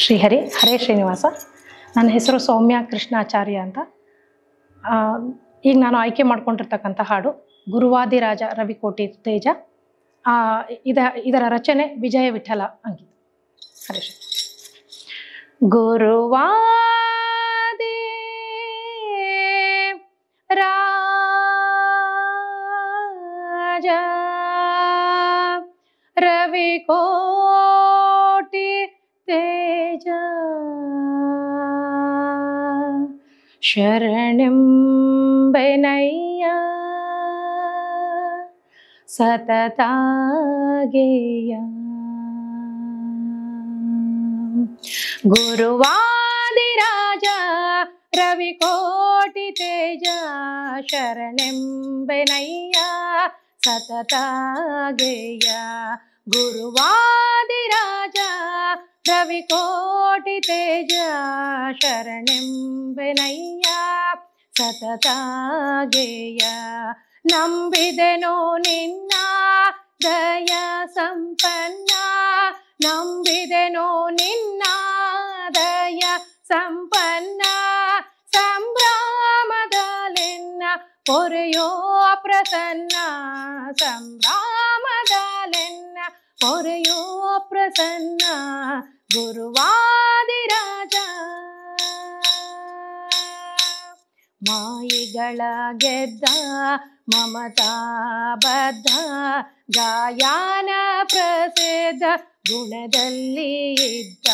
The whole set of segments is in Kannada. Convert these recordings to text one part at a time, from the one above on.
ಶ್ರೀಹರಿ ಹರೇ ಶ್ರೀನಿವಾಸ. ನನ್ನ ಹೆಸರು ಸೌಮ್ಯ ಕೃಷ್ಣಾಚಾರ್ಯ ಅಂತ. ಈಗ ನಾನು ಆಯ್ಕೆ ಮಾಡ್ಕೊಂಡಿರ್ತಕ್ಕಂಥ ಹಾಡು ಗುರುವಾದಿರಾಜ ರವಿಕೋಟಿ ತೇಜ. ಇದರ ರಚನೆ ವಿಜಯ ವಿಠಲ ಅಂಕಿತ. ಹರೇ ಶ್ರೀ. ಗುರುವಾದಿ ರಾಜ ರವಿಕೋಟಿ ತೇಜ ಶರಣೆಂಬೆನಯ್ಯ ಸತತಾಗೇಯ. ಗುರುವಾದಿರಾಜ ರವಿಕೋಟಿ ತೇಜ ಶರಣೆಂಬೆನಯ್ಯ ಸತತಾಗೇಯ. ಗುರುವಾದಿರಾಜ ರವಿಕೋಟಿ ತೇಜ ಶರಣೆಂಬೆನಯ್ಯ ಸತತಾಗೇಯ. ನಂಬಿದೆನೋ ನಿನ್ನ ದಯ ಸಂಪನ್ನ, ನಂಬಿದೆನೋ ನಿನ್ನ ದಯ ಸಂಪನ್ನ. ಸಂಭ್ರಮದಲೆನ್ನ ಪೊರೆಯೋ ಪ್ರಸನ್ನ, ಸಂಭ್ರಮದಲೆನ್ನ ಪೊರೆಯೋ ಪ್ರಸನ್ನ. ಗುರುವಾದಿರಾಜ ಮಾಯಿಗಳ ಗೆದ್ದ ಮಮತಾ ಬದ್ಧ ಗಾಯನ ಪ್ರಸಿದ್ಧ ಗುಣದಲ್ಲಿ ಇದ್ದ.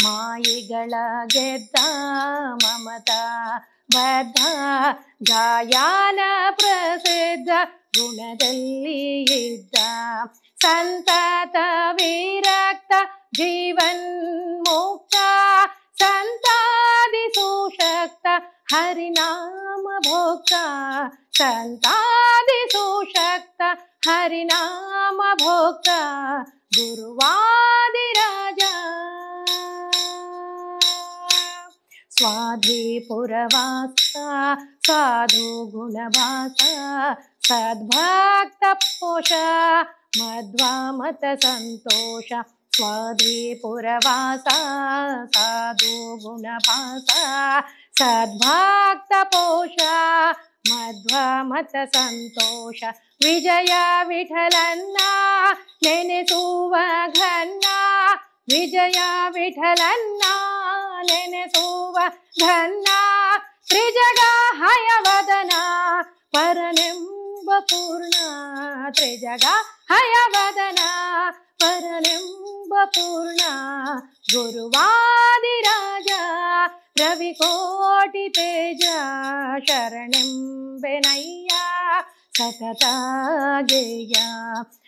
ಮಾಯಿಗಳ ಗೆದ್ದ ಮಮತಾ ಬದ್ಧ ಗಾಯನ ಪ್ರಸಿದ್ಧ ಗುಣದಲ್ಲಿ ಇದ್ದ. ಸಂತತ ವಿರಕ್ತ ಜೀವನ್ಮುಕ್ತ ಸಂತಾದಿ ಸುಶಕ್ತ ಹರಿನಾಮ ಭೋಕ್ತ, ಸಂತಾದಿ ಸುಶಕ್ತ ಹರಿನಾಮ ಭೋಕ್ತ. ಗುರುವಾದಿರಾಜ ಸ್ವಾಧಿಪುರವಾಸ ಸಾಧು ಗುಣವಾಸ ಸದ್ಭಕ್ತ ಪೋಷ ಮಧ್ವಮತ ಸಂತೋಷ. ಸ್ವಾಧಿಪುರವಾಸ ಸಾಧು ಗುಣವಾಸ ಸದ್ಭಕ್ತ ಪೋಷ ಮಧ್ವಮತ ಸಂತೋಷ. ವಿಜಯ ವಿಠಲನ್ನ ನೆನೆಸುವ ಘನ್ನ, ವಿಜಯ ವಿಠಲನ್ನ ನೆನೆಸುವ ಘನ್ನ. ತ್ರಿಜಗ ಹಯವದನ ಪರನೆಂಬ ಪೂರ್ಣ, ತ್ರಿಜಗ ಹಯವದನ ಪರನೆಂಬ ಪೂರ್ಣ. ಗುರುವಾದಿರಾಜ ರವಿಕೋಟಿ ತೇಜ ಶರಣೆಂಬೆನಯ್ಯ ಸತತಾಗೇಯ.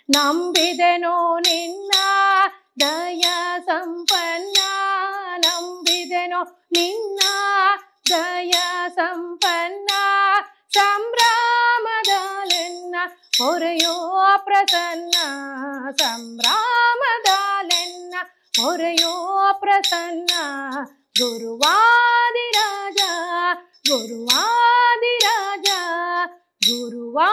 ನಂಬಿದೆನೋ ನಿನ್ನ ದಯ ಸಂಪನ್ನ, ನಂಬಿದೆನೋ ನಿನ್ನ ದಯ ಸಂಪನ್ನ. ಸಂಭ್ರಮದಲೆನ್ನ ಪೊರೆಯೋ ಪ್ರಸನ್ನ, ಸಂಭ್ರಮದಲೆನ್ನ ಪೊರೆಯೋ ಪ್ರಸನ್ನ. ಗುರುವಾದಿರಾಜ ಗುರುವಾದಿರಾಜ ಗುರುವಾ